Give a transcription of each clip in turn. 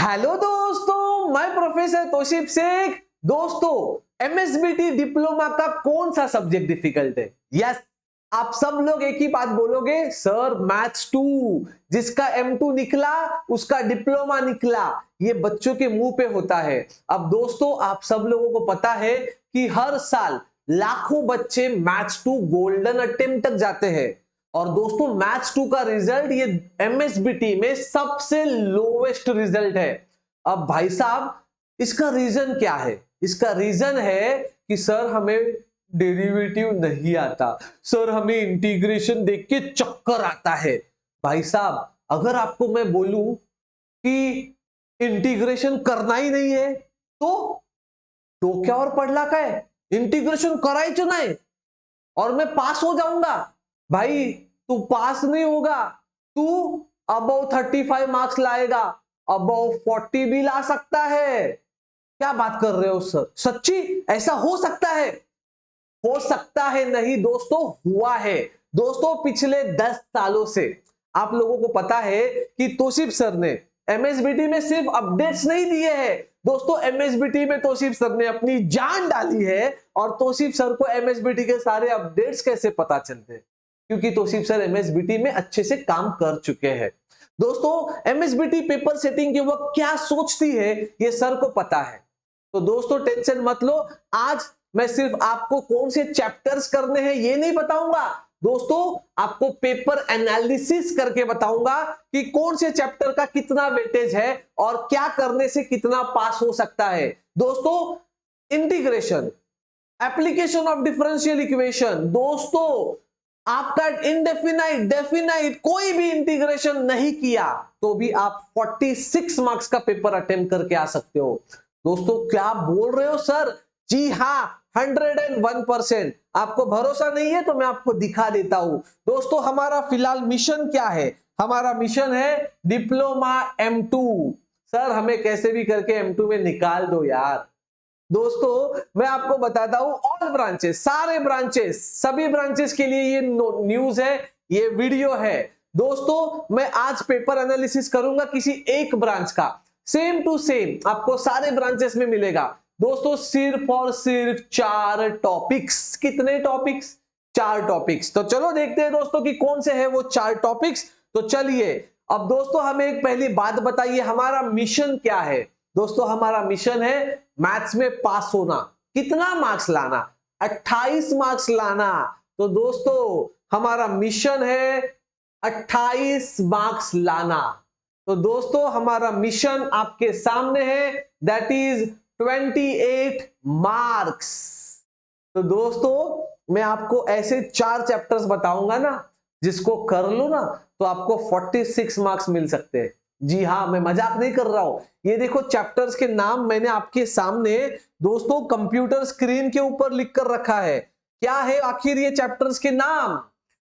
Hello दोस्तों, मैं professor Tausif Sheikh. दोस्तों, एमएसबीटी डिप्लोमा का कौन सा सब्जेक्ट डिफिकल्ट है? यस, आप सब लोग एक ही बात बोलोगे, सर मैथ्स 2। जिसका M2 निकला उसका डिप्लोमा निकला। ये बच्चों के मुंह पे होता है। अब दोस्तों, आप सब लोगों को पता है कि हर साल लाखों बच्चे मैथ्स 2 गोल्डन अटेम्प्ट तक जाते हैं। और दोस्तों, मैथ्स 2 का रिजल्ट ये एमएसबीटी में सबसे लोवेस्ट रिजल्ट है। अब भाई साहब, इसका रीजन क्या है? इसका रीजन है कि सर हमें डेरिवेटिव नहीं आता, सर हमें इंटीग्रेशन देख के चक्कर आता है। भाई साहब, अगर आपको मैं बोलूं कि इंटीग्रेशन करना ही नहीं है तो क्या और पढ़ला का है? इंटीग्रेशन करायचं नाही और मैं पास हो जाऊंगा। भाई, तू पास नहीं होगा, तू अबव 35 मार्क्स लाएगा, अबव 40 भी ला सकता है। क्या बात कर रहे हो सर? सच्ची ऐसा हो सकता है? हो सकता है नहीं दोस्तों, हुआ है। दोस्तों, पिछले 10 सालों से आप लोगों को पता है कि तौसीफ सर ने एमएसबीटी में सिर्फ अपडेट्स नहीं दिए हैं। दोस्तों, एमएसबीटी में तौसीफ सर ने अपनी जान डाली है। और तौसीफ सर को एमएसबीटी के सारे अपडेट्स कैसे पता चलते हैं? क्योंकि तौसीफ सर एमएसबीटी में अच्छे से काम कर चुके हैं। दोस्तों, एमएसबीटी पेपर सेटिंग के वक्त क्या सोचती है ये सर को पता है। तो दोस्तों, टेंशन मत लो। आज मैं सिर्फ आपको कौन से चैप्टर्स करने हैं ये नहीं बताऊंगा दोस्तों, आपको पेपर एनालिसिस करके बताऊंगा कि कौन से चैप्टर का कितना वेटेज है और क्या करने से कितना पास हो सकता है। दोस्तों, integration, application of differential equation, दोस्तों आपका इंडेफिनाइट डेफिनाइट कोई भी इंटीग्रेशन नहीं किया तो भी आप 46 मार्क्स का पेपर अटेम्प्ट करके आ सकते हो। दोस्तों, क्या बोल रहे हो सर? जी हाँ, 101%। आपको भरोसा नहीं है तो मैं आपको दिखा देता हूं। दोस्तों, हमारा फिलहाल मिशन क्या है? हमारा मिशन है डिप्लोमा M2। सर हमें कैसे भी करके M2 में निकाल दो यार। दोस्तों, मैं आपको बताता हूं, ऑल ब्रांचेस, सारे ब्रांचेस, सभी ब्रांचेस के लिए ये न्यूज है, ये वीडियो है। दोस्तों, मैं आज पेपर एनालिसिस करूंगा किसी एक ब्रांच का, सेम टू सेम आपको सारे ब्रांचेस में मिलेगा। दोस्तों, सिर्फ और सिर्फ 4 टॉपिक्स। कितने टॉपिक्स? 4 टॉपिक्स। तो चलो देखते हैं दोस्तों कि कौन से है वो 4 टॉपिक्स। तो चलिए, अब दोस्तों हमें एक पहली बात बताइए, हमारा मिशन क्या है? दोस्तों, हमारा मिशन है मैथ्स में पास होना। कितना मार्क्स लाना? 28 मार्क्स लाना। तो दोस्तों, हमारा मिशन है 28 मार्क्स लाना। तो दोस्तों, हमारा मिशन आपके सामने है, दैट इज 28 मार्क्स। तो दोस्तों, मैं आपको ऐसे 4 चैप्टर्स बताऊंगा ना, जिसको कर लो ना तो आपको 46 मार्क्स मिल सकते हैं। जी हाँ, मैं मजाक नहीं कर रहा हूं। ये देखो, चैप्टर्स के नाम मैंने आपके सामने दोस्तों कंप्यूटर स्क्रीन के ऊपर लिख कर रखा है। क्या है आखिर ये चैप्टर्स के नाम?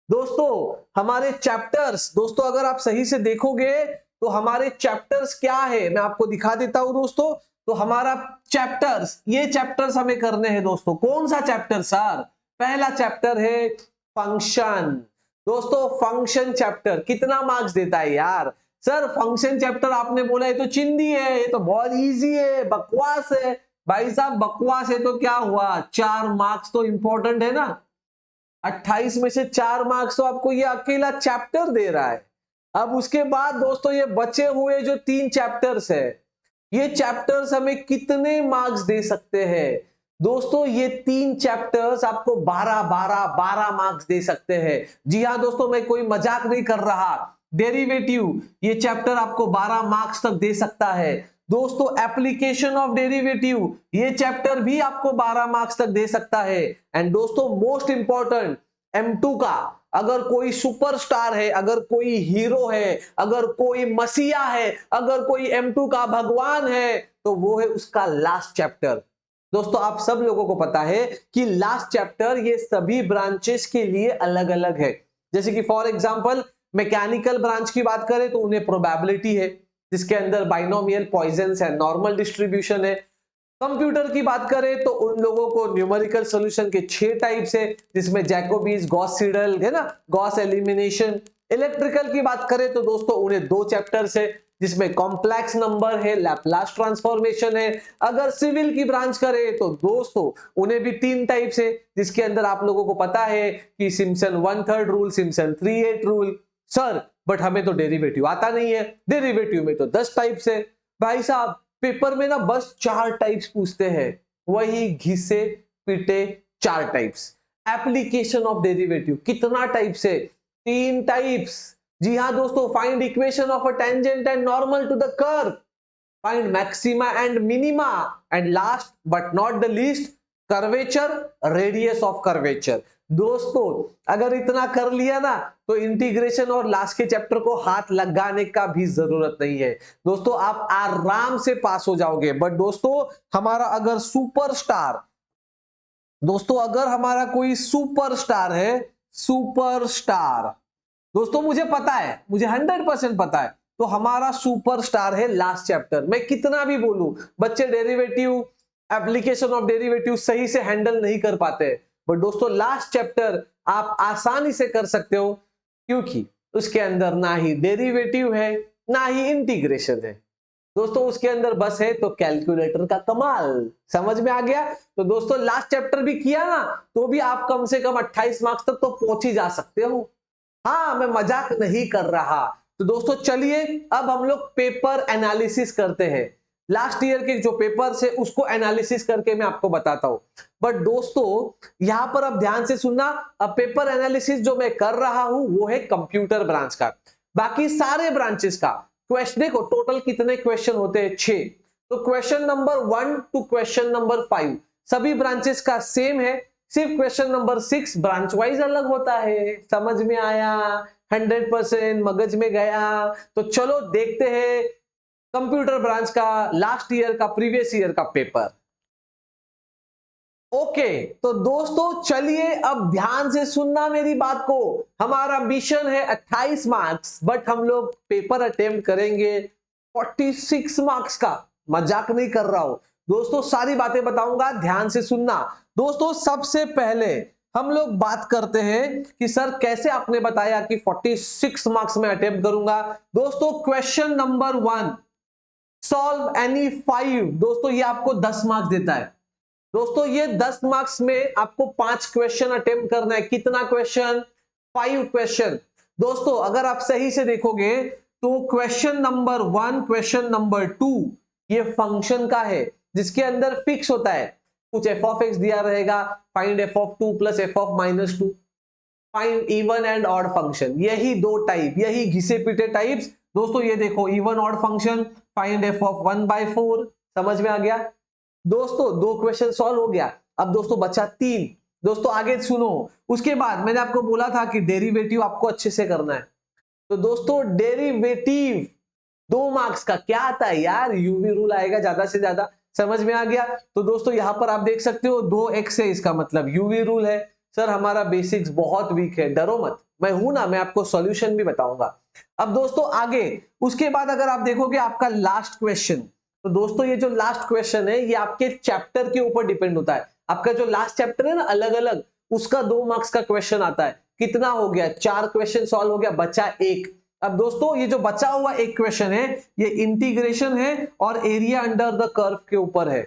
दोस्तों, हमारे चैप्टर्स, दोस्तों अगर आप सही से देखोगे तो हमारे चैप्टर्स क्या है मैं आपको दिखा देता हूं दोस्तों। तो हमारा चैप्टर्स, ये चैप्टर्स हमें करने हैं दोस्तों। कौन सा चैप्टर सर? पहला चैप्टर है फंक्शन। दोस्तों, फंक्शन चैप्टर कितना मार्क्स देता है यार? सर फंक्शन चैप्टर आपने बोला है तो चिंदी है, ये तो बहुत इजी है, बकवास है। भाई साहब, बकवास है तो क्या हुआ, 4 मार्क्स तो इंपॉर्टेंट है ना। 28 में से 4 मार्क्स तो आपको ये अकेला चैप्टर दे रहा है। अब उसके बाद दोस्तों, ये बचे हुए जो 3 चैप्टर्स है, ये चैप्टर्स हमें कितने मार्क्स दे सकते हैं? दोस्तों, ये 3 चैप्टर्स आपको 12 मार्क्स दे सकते हैं। जी हाँ दोस्तों, मैं कोई मजाक नहीं कर रहा। डेरिवेटिव, ये चैप्टर आपको 12 मार्क्स तक दे सकता है। दोस्तों, एप्लीकेशन ऑफ डेरिवेटिव, ये चैप्टर भी आपको 12 मार्क्स तक दे सकता है। एंड दोस्तों, मोस्ट इंपॉर्टेंट, M2 का अगर कोई सुपरस्टार है, अगर कोई हीरो है, अगर कोई मसीहा है, अगर कोई M2 का भगवान है, तो वो है उसका लास्ट चैप्टर। दोस्तों, आप सब लोगों को पता है कि लास्ट चैप्टर ये सभी ब्रांचेस के लिए अलग अलग है। जैसे कि फॉर एग्जांपल मैकेनिकल ब्रांच की बात करें तो उन्हें प्रोबेबिलिटी है, जिसके अंदर बाइनोमियल, पॉइजंस है, नॉर्मल डिस्ट्रीब्यूशन है। कंप्यूटर की बात करें तो उन लोगों को न्यूमेरिकल सॉल्यूशन के 6 टाइप्स है, जिसमें जैकोबीज, गॉस सीडल है ना, गॉस एलिमिनेशन। इलेक्ट्रिकल की बात करें तो दोस्तों उन्हें 2 चैप्टर्स है, जिसमें कॉम्प्लेक्स नंबर है, लैपलास ट्रांसफॉर्मेशन है। अगर सिविल की ब्रांच करे तो दोस्तों उन्हें भी 3 टाइप्स है, जिसके अंदर आप लोगों को पता है कि Simpson 1/3 rule, Simpson 3/8 rule. Sir but हमें तो डेरिवेटिव आता नहीं है, डेरिवेटिव में तो 10 टाइप्स है। भाई साहब पेपर में ना बस 4 टाइप्स पूछते हैं, वही घिसे पिटे 4 टाइप्स। एप्लीकेशन ऑफ डेरिवेटिव कितना टाइप्स है? 3 टाइप्स। जी हाँ दोस्तों, find equation of a tangent and normal to the curve, find maxima and minima, and last but not the least curvature, radius of curvature. दोस्तों अगर इतना कर लिया ना तो इंटीग्रेशन और लास्ट के चैप्टर को हाथ लगाने का भी जरूरत नहीं है दोस्तों, आप आराम से पास हो जाओगे। बट दोस्तों हमारा अगर सुपरस्टार, दोस्तों अगर हमारा कोई सुपरस्टार है, सुपरस्टार, दोस्तों मुझे पता है, मुझे 100% पता है, तो हमारा सुपरस्टार है लास्ट चैप्टर। मैं कितना भी बोलूं बच्चे डेरिवेटिव, एप्लीकेशन ऑफ डेरिवेटिव सही से हैंडल नहीं कर पाते, बट दोस्तों लास्ट चैप्टर आप आसानी से कर सकते हो, क्योंकि उसके अंदर ना ही डेरिवेटिव है ना ही इंटीग्रेशन है दोस्तों, उसके अंदर बस है तो कैलकुलेटर का कमाल। समझ में आ गया? तो दोस्तों लास्ट चैप्टर भी किया ना तो भी आप कम से कम 28 मार्क्स तक तो पहुंच ही जा सकते हो। हाँ मैं मजाक नहीं कर रहा। तो दोस्तों चलिए अब हम लोग पेपर एनालिसिस करते हैं। लास्ट ईयर के जो पेपर्स है उसको एनालिसिस करके मैं आपको बताता हूं। बट दोस्तों यहां पर अब ध्यान से सुनना, अब पेपर एनालिसिस जो मैं कर रहा हूं वो है कंप्यूटर ब्रांच का। बाकी सारे ब्रांचेस का क्वेश्चन देखो, टोटल कितने क्वेश्चन होते हैं? 6। तो question number 1 to question number 5 सभी ब्रांचेस का सेम है, सिर्फ क्वेश्चन नंबर 6 ब्रांच वाइज अलग होता है। समझ में आया? 100% मगज में गया? तो चलो देखते हैं कंप्यूटर ब्रांच का लास्ट ईयर का, प्रीवियस ईयर का पेपर। ओके तो दोस्तों चलिए अब ध्यान से सुनना मेरी बात को। हमारा मिशन है 28 मार्क्स, बट हम लोग पेपर अटेम्प्ट करेंगे 46 मार्क्स का। मजाक नहीं कर रहा हूं दोस्तों, सारी बातें बताऊंगा, ध्यान से सुनना। दोस्तों सबसे पहले हम लोग बात करते हैं कि सर कैसे आपने बताया कि 46 मार्क्स में अटेम्प्ट करूंगा। दोस्तों क्वेश्चन नंबर 1, सॉल्व एनी 5, दोस्तों ये आपको 10 मार्क्स देता है। दोस्तों ये 10 मार्क्स में आपको 5 क्वेश्चन अटेम्प्ट करना है। कितना क्वेश्चन? 5 क्वेश्चन। दोस्तों अगर आप सही से देखोगे तो क्वेश्चन नंबर 1, क्वेश्चन नंबर 2 ये फंक्शन का है, जिसके अंदर फिक्स होता है, कुछ एफ ऑफ एक्स दिया रहेगा, find F of 2 plus F of -2, find even and odd function. यही 2 टाइप, यही घिसे पिटे टाइप्स। दोस्तों ये देखो even odd function, find F of 1/4। समझ में आ गया? दोस्तों 2 क्वेश्चन सॉल्व हो गया। अब दोस्तों बचा 3। दोस्तों आगे सुनो, उसके बाद मैंने आपको बोला था कि डेरिवेटिव आपको अच्छे से करना है। तो दोस्तों डेरिवेटिव 2 मार्क्स का क्या आता है यार? यूवी रूल आएगा ज्यादा से ज्यादा। समझ में आ गया? तो दोस्तों यहां पर आप देख सकते हो 2x है, इसका मतलब यूवी रूल है। सर हमारा बेसिक्स बहुत वीक है, डरो मत, मैं हूं ना, मैं आपको सॉल्यूशन भी बताऊंगा। अब दोस्तों आगे उसके बाद अगर आप देखोगे आपका लास्ट क्वेश्चन, तो दोस्तों ये जो लास्ट क्वेश्चन है ये आपके चैप्टर के ऊपर डिपेंड होता है। आपका जो लास्ट चैप्टर है ना अलग अलग, उसका 2 मार्क्स का क्वेश्चन आता है। कितना हो गया? 4 क्वेश्चन सॉल्व हो गया, बचा 1। अब दोस्तों ये जो बचा हुआ 1 क्वेश्चन है ये इंटीग्रेशन है और एरिया अंडर द कर्व के ऊपर है।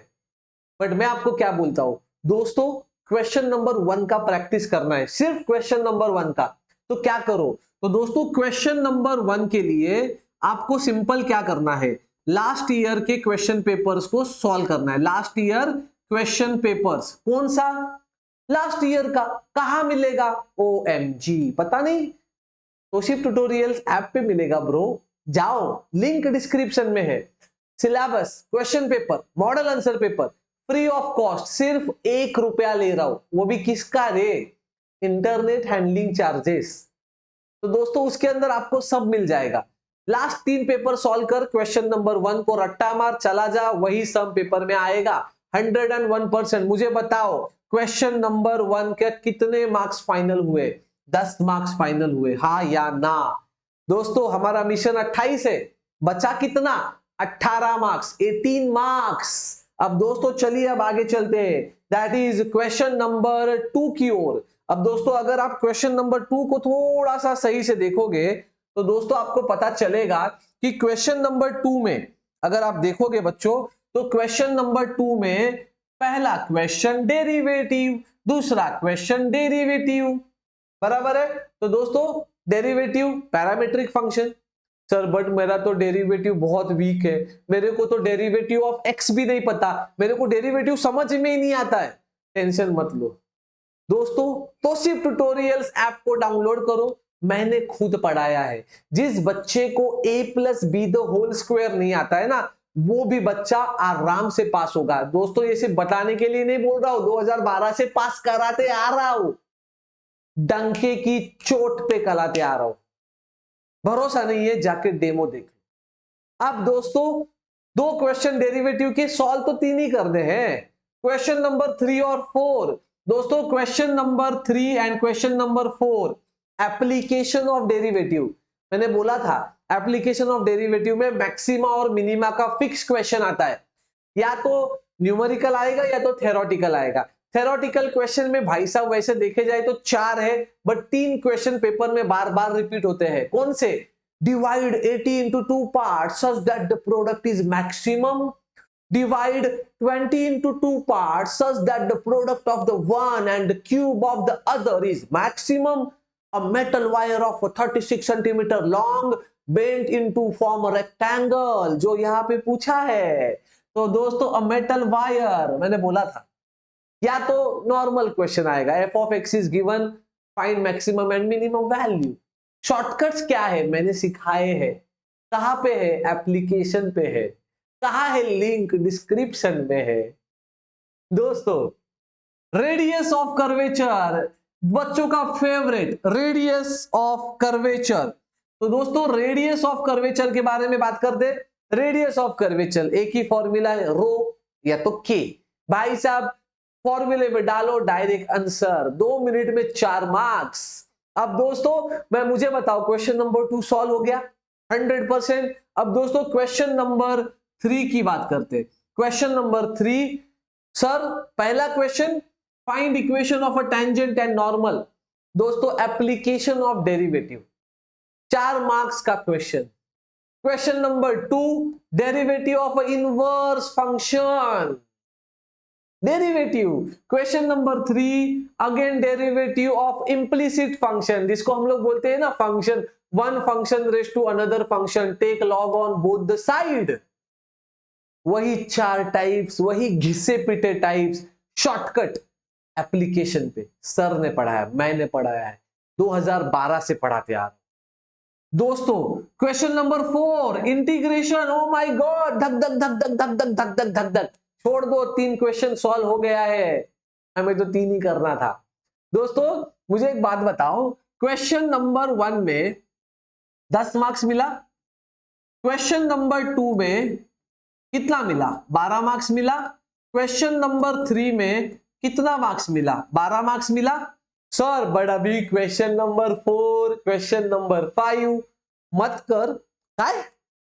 बट मैं आपको क्या बोलता हूं दोस्तों, क्वेश्चन नंबर 1 का प्रैक्टिस करना है, सिर्फ क्वेश्चन नंबर 1 का। तो क्या करो, तो दोस्तों क्वेश्चन नंबर 1 के लिए आपको सिंपल क्या करना है, लास्ट ईयर के क्वेश्चन पेपर्स को सॉल्व करना है। लास्ट ईयर क्वेश्चन पेपर्स, कौन सा? लास्ट ईयर का। कहां मिलेगा? OMG पता नहीं, तोशिप ट्यूटोरियल्स ऐप पे मिलेगा ब्रो, जाओ लिंक डिस्क्रिप्शन में है। Syllabus, question paper, model answer paper free of cost, सिर्फ 1 रुपया ले रहा हूं, वो भी किसका रे? Internet handling charges. तो दोस्तों उसके अंदर आपको सब मिल जाएगा। लास्ट 3 पेपर सॉल्व कर, क्वेश्चन नंबर 1 को रट्टा मार, चला जा, वही सम पेपर में आएगा 101%। मुझे बताओ क्वेश्चन नंबर 1 के कितने मार्क्स फाइनल हुए? 10 मार्क्स फाइनल हुए, हाँ या ना? दोस्तों हमारा मिशन 28 है, बचा कितना? 18 मार्क्स, 18 मार्क्स। अब दोस्तों चलिए अब आगे चलते हैं, दैट इज क्वेश्चन नंबर 2 की ओर। अब दोस्तों अगर आप क्वेश्चन नंबर 2 को थोड़ा सा सही से देखोगे तो दोस्तों आपको पता चलेगा कि क्वेश्चन नंबर 2 में अगर आप देखोगे बच्चों, तो क्वेश्चन नंबर 2 में पहला क्वेश्चन डेरिवेटिव, दूसरा क्वेश्चन डेरिवेटिव, बराबर है। तो दोस्तों derivative parametric function, sir but मेरा तो डेरिवेटिव बहुत वीक है, मेरे को तो डेरिवेटिव ऑफ एक्स भी नहीं पता, मेरे को डेरिवेटिव समझ में ही नहीं आता है। टेंशन मत लो दोस्तों, तोशिफ ट्यूटोरियल्स ऐप को डाउनलोड करो, मैंने खुद पढ़ाया है। जिस बच्चे को a plus B the whole square नहीं आता है ना, वो भी बच्चा आराम से पास होगा। दोस्तों ये सिर्फ बताने के लिए नहीं बोल रहा हूं, 2012 से पास कराते आ रहा हूं, डंके की चोट पे कराते आ रहा हूं। भरोसा नहीं है जाके डेमो देख लो। अब दोस्तों दो क्वेश्चन डेरिवेटिव के सॉल्व तो 3 ही करने हैं, क्वेश्चन नंबर 3 और 4। दोस्तों question number 3 and question number 4 application of derivative. मैंने बोला था एप्लीकेशन ऑफ डेरिवेटिव में मैक्सिमा और मिनिमा का फिक्स क्वेश्चन आता है, या तो न्यूमेरिकल आएगा या तो थ्योरेटिकल आएगा। थ्योरेटिकल क्वेश्चन में भाई साहब वैसे देखे जाए तो 4 है, बट 3 क्वेश्चन पेपर में बार बार रिपीट होते हैं। कौन से? Divide 80 into 2 parts such that the product is maximum, divide 20 into 2 parts such that the product of the one and the cube of the other is maximum, a metal wire of 36 centimeter long bent into form a rectangle, जो यहाँ पे पूछा है। तो दोस्तों a metal wire मैंने बोला था, या तो नॉर्मल क्वेश्चन आएगा F of x is given, find maximum and minimum value. Shortcuts क्या है मैंने सिखाए हैं, कहां पे है? एप्लीकेशन पे है। कहां है? लिंक डिस्क्रिप्शन में है। दोस्तों रेडियस ऑफ कर्वेचर, बच्चों का फेवरेट, रेडियस ऑफ कर्वेचर। तो दोस्तों रेडियस ऑफ कर्वेचर के बारे में बात करते। रेडियस ऑफ कर्वेचर एक ही फॉर्मूला है, रो या तो के। भाई साहब फॉर्मूले में डालो डायरेक्ट आंसर, 2 मिनट में 4 मार्क्स। अब दोस्तों मुझे बताओ क्वेश्चन नंबर 2 सॉल्व हो गया 100%। अब दोस्तों क्वेश्चन नंबर 3 की बात करते। क्वेश्चन नंबर 3 सर पहला question find equation of a tangent and normal. दोस्तों एप्लीकेशन ऑफ डेरिवेटिव, 4 मार्क्स का question. Question number 2 derivative of a inverse function, derivative. Question number 3 again derivative of implicit function, जिसको हम लोग बोलते हैं ना function, one function raise to another function, take log on both the side. वही 4 types, वही घिसे पिटे टाइप्स, शॉर्टकट एप्लीकेशन पे सर ने पढ़ाया, मैंने पढ़ाया है, 2012 से पढ़ाते आ रहे। दोस्तों question number 4 integration, oh my God, धक धक धक धक धक धक धक धक धक धक, छोड़ दो 3 क्वेश्चन सॉल्व हो गया है, हमें तो 3 ही करना था। दोस्तों मुझे एक बात बताओ, क्वेश्चन नंबर 1 में 10 मार्क्स मिला, क्वेश्चन नंबर 2 में कितना मिला? 12 मार्क्स मिला। क्वेश्चन नंबर 3 में कितना मार्क्स मिला? 12 मार्क्स मिला। सर बट अभी क्वेश्चन नंबर 4, क्वेश्चन नंबर 5 मत कर, काय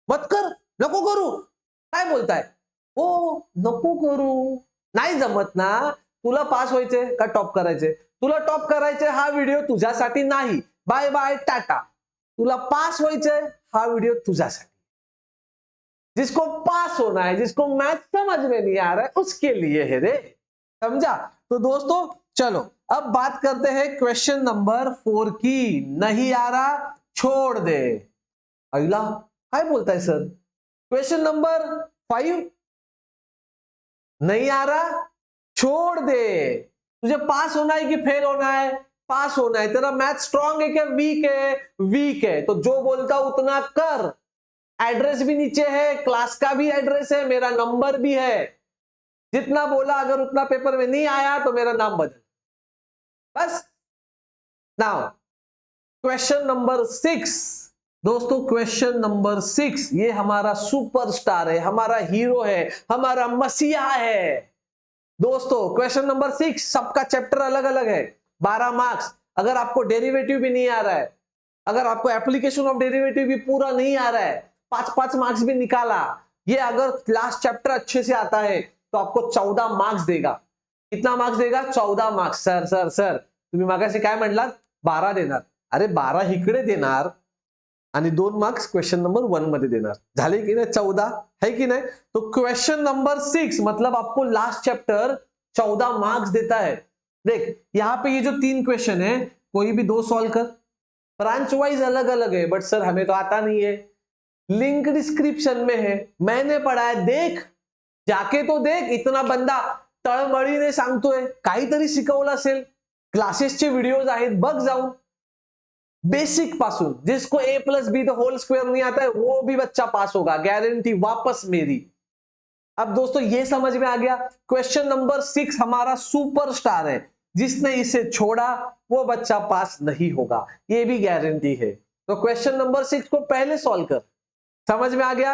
मत कर, नको करू, काय बोलताय? हो नको करू, नाही जमत ना, तुला पास व्हायचे का टॉप करायचे? तुला टॉप करायचे, हा व्हिडिओ तुझ्यासाठी नाही, बाय बाय टाटा। तुला पास व्हायचे, हा व्हिडिओ तुझ्यासाठी। जिसको पास होना है, जिसको मैथ समझ में नहीं आ रहा है, उसके लिए है रे, समझा? तो दोस्तों चलो अब बात करते हैं क्वेश्चन नंबर 4 की। नहीं आ रहा छोड़ दे, अगला काय बोलता है सर? क्वेश्चन नंबर 5 नहीं आ रहा छोड़ दे। तुझे पास होना है कि फेल होना है? पास होना है। तेरा मैथ स्ट्रांग है क्या वीक है? वीक है, तो जो बोलता उतना कर। एड्रेस भी नीचे है, क्लास का भी एड्रेस है, मेरा नंबर भी है, जितना बोला अगर उतना पेपर में नहीं आया तो मेरा नाम बदल बस। Now question number 6। दोस्तों क्वेश्चन नंबर 6 ये हमारा सुपरस्टार है, हमारा हीरो है, हमारा मसीहा है। दोस्तों क्वेश्चन नंबर 6 सबका चैप्टर अलग अलग है, 12 मार्क्स। अगर आपको डेरिवेटिव भी नहीं आ रहा है, अगर आपको एप्लीकेशन ऑफ डेरिवेटिव भी पूरा नहीं आ रहा है, 5-5 मार्क्स भी निकाला, ये अगर लास्ट चैप्टर अच्छे से आता है तो आपको 14 मार्क्स देगा। कितना मार्क्स देगा? 14 मार्क्स। सर सर सर तुम्ही मागाशी काय म्हटलात? 12 देणार। अरे 12 इकडे देणार, आणि 2 मार्क्स क्वेश्चन नंबर 1 मध्ये देणार. झाले की नाही 14 है कि नहीं. तो क्वेश्चन नंबर 6 मतलब आपको लास्ट चैप्टर 14 मार्क्स देता है. देख यहाँ पे ये जो 3 क्वेश्चन है कोई भी 2 सॉल्व कर. ब्रांच वाइज अलग अलग है बट सर हमें तो आता नहीं है. लिंक डिस्क्रिप्शन में है, मैंने पढ़ा है. देख जाके तो देख. इतना बंदा तळमळीने सांगतोय, काहीतरी शिकवलं असेल. क्लासेसचे व्हिडिओज आहेत बघ जाऊन. बेसिक पासून. जिसको a plus B the whole square नहीं आता है वो भी बच्चा पास होगा, गारंटी वापस मेरी. अब दोस्तों ये समझ में आ गया. क्वेश्चन नंबर 6 हमारा सुपरस्टार है. जिसने इसे छोड़ा वो बच्चा पास नहीं होगा, ये भी गारंटी है. तो क्वेश्चन नंबर 6 को पहले सॉल्व कर. समझ में आ गया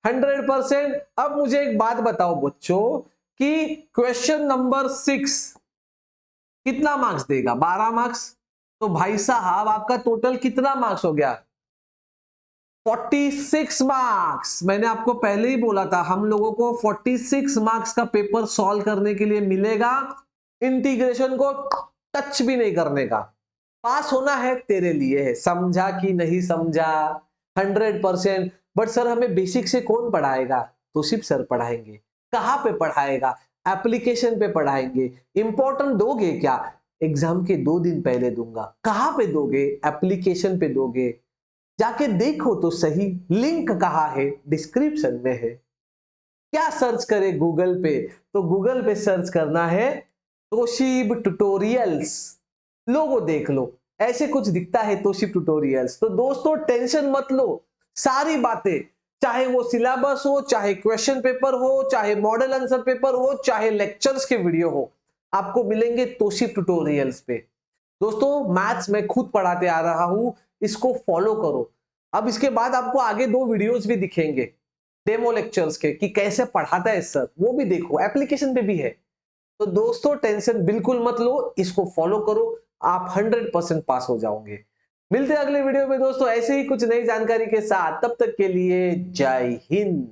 100%. अब मुझे एक बात बताओ बच्चों कि क्वेश्चन नंबर 6 कितना मार्क्स देगा? 12 मार्क्स. तो भाई साहब आपका टोटल कितना मार्क्स हो गया? 46 मार्क्स. मैंने आपको पहले ही बोला था हम लोगों को 46 मार्क्स का पेपर सॉल्व करने के लिए मिलेगा. इंटीग्रेशन को टच भी नहीं करने का. पास होना है तेरे लिए है. समझा कि नहीं समझा? 100%. बट सर हमें बेसिक से कौन पढ़ाएगा? तो सिर्फ सर पढ़ाएंगे. कहां पे पढ़ाएगा? एप्लीकेशन पे पढ़ाएंगे. इंपॉर्टेंट दोगे क्या? एग्जाम के 2 दिन पहले दूंगा. कहां पे दोगे? एप्लीकेशन पे दोगे. जाके देखो तो सही. लिंक कहां है? डिस्क्रिप्शन में है. क्या सर्च करे गूगल पे? तो गूगल पे सर्च करना है तोशिब ट्यूटोरियल्स. लोगो देख लो ऐसे कुछ दिखता है तोशिब ट्यूटोरियल्स. तो दोस्तों टेंशन मत लो. सारी बातें चाहे वो सिलेबस हो, चाहे क्वेश्चन पेपर हो, चाहे मॉडल आंसर पेपर हो, चाहे लेक्चर्स के वीडियो हो, आपको मिलेंगे तोशिब ट्यूटोरियल्स पे. दोस्तों मैथ्स मैं खुद पढ़ाते आ रहा हूं, इसको फॉलो करो. अब इसके बाद आपको आगे 2 वीडियोस भी दिखेंगे डेमो लेक्चर्स के कि कैसे पढ़ाता है सर, वो भी देखो. एप्लीकेशन पे भी है. तो दोस्तों टेंशन बिल्कुल मत लो, इसको फॉलो करो. आप 100% पास हो जाओगे. मिलते हैं अगले वीडियो में दोस्तों ऐसे ही कुछ नई जानकारी के साथ. तब तक के लिए जय हिंद.